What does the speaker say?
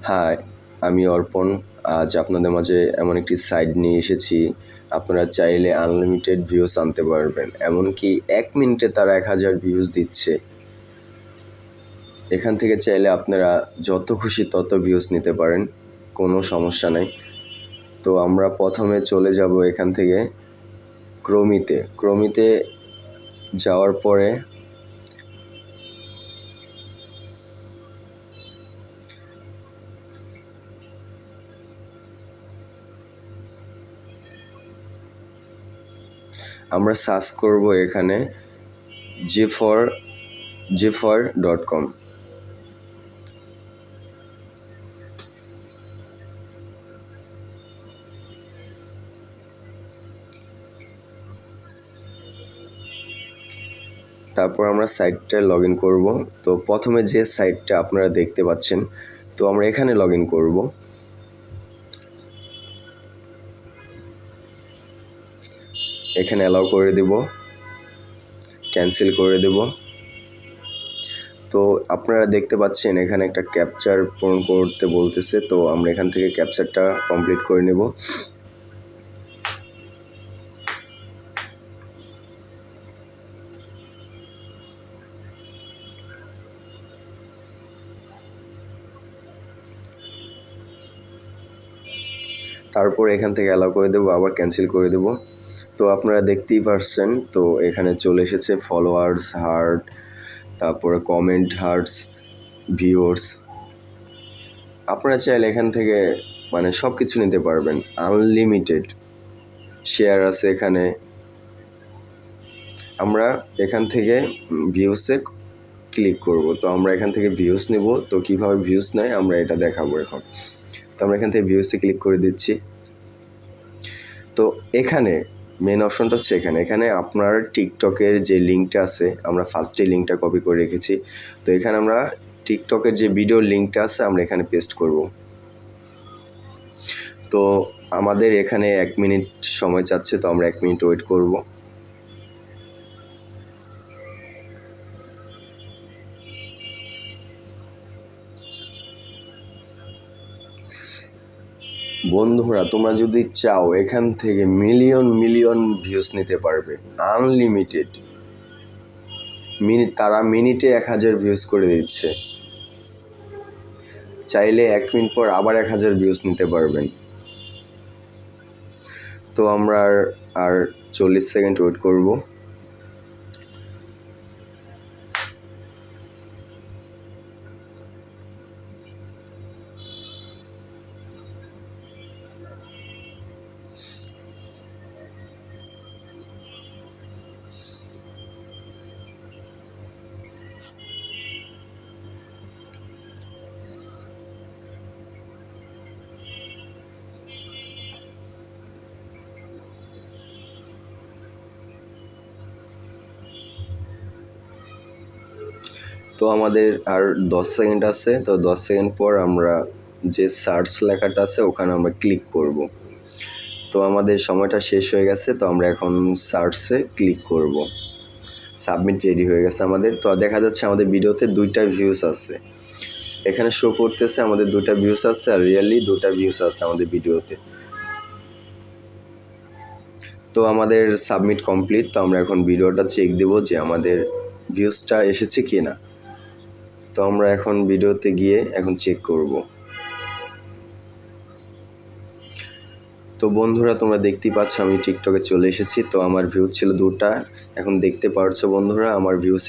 High, আমি অর্পণ। আজ আপনাদের মাঝে এমন একটি সাইট নিয়ে এসেছি, আপনারা চাইলে আনলিমিটেড ভিউজ আনতে পারবেন। এমনকি 1 মিনিটে তারা 1000 ভিউজ দিচ্ছে। এখান থেকে চাইলে আপনারা যত খুশি তত ভিউজ নিতে পারেন, কোনো সমস্যা নাই। তো আমরা প্রথমে চলে যাব এখান থেকে ক্রোমিতে যাওয়ার পরে আমরা সার্চ করব এখানে g4.com। তারপর আমরা সাইটটায় লগ ইন করবো। তো প্রথমে যে সাইটটা আপনারা দেখতে পাচ্ছেন, তো আমরা এখানে লগ ইন করবো। এখানে অ্যালাউ করে দেব, ক্যান্সেল করে দেব। তো আপনারা দেখতে পাচ্ছেন এখানে একটা ক্যাপচার পূরণ করতে বলতেছে, তো আমরা এখান থেকে ক্যাপচারটা কমপ্লিট করে নেব। তারপর এখান থেকে অ্যালাউ করে দেবো, আবার ক্যান্সেল করে দেব। তো আপনারা দেখতেই পারছেন, তো এখানে চলে এসেছে ফলোয়ার্স, হার্ট, তারপরে কমেন্ট, হার্টস, ভিউয়ার্স। আপনারা চাইলে এখান থেকে সব কিছু নিতে পারবেন, আনলিমিটেড শেয়ার আছে এখানে। আমরা এখান থেকে ভিউসে ক্লিক করব। তো আমরা এখান থেকে ভিউস নেব। তো কিভাবে ভিউস নেয় আমরা এটা দেখাবো এখন। তো আমরা এখান থেকে ভিউসে ক্লিক করে দিচ্ছি। তো এখানে মেন অপশনটা হচ্ছে এখানে আপনার টিকটকের যে লিঙ্কটা আছে, আমরা ফার্স্টে লিঙ্কটা কপি করে রেখেছি। তো এখানে আমরা টিকটকের যে ভিডিও লিঙ্কটা আছে আমরা এখানে পেস্ট করব। তো আমাদের এখানে 1 মিনিট সময় চাচ্ছে, তো আমরা 1 মিনিট ওয়েট করব। বন্ধুরা, তোমরা যদি চাও এখান থেকে মিলিয়ন ভিউজ নিতে পারবে, আনলিমিটেড। তারা মিনিটে 1000 ভিউজ করে দিচ্ছে। চাইলে 1 মিনিট পর আবার 1000 ভিউজ নিতে পারবেন। তো আমরা আর 40 সেকেন্ড ওয়েট করব। তো আমাদের আর 10 সেকেন্ড আছে। তো 10 সেকেন্ড পর আমরা যে সার্চ লেখাটা আছে ওখানে আমরা ক্লিক করব। তো আমাদের সময়টা শেষ হয়ে গেছে। তো আমরা এখন সার্চে ক্লিক করব। সাবমিট রেডি হয়ে গেছে আমাদের। তো দেখা যাচ্ছে আমাদের ভিডিওতে 2টা ভিউস আছে, এখানে শো করতেছে আমাদের 2টা ভিউস আছে, আর রিয়েলি 2টা ভিউস আছে আমাদের ভিডিওতে। তো আমাদের সাবমিট কমপ্লিট। তো আমরা এখন ভিডিওটা চেক দেব যে আমাদের ভিউজটা এসেছে কি না। তো আমরা এখন ভিডিওতে গিয়ে এখন চেক করব। তো বন্ধুরা, তোমরা দেখতেই পাচ্ছ আমি টিকটকে চলে এসেছি। তো আমার ভিউজ ছিল 2টা, এখন দেখতে পারছো বন্ধুরা আমার ভিউজ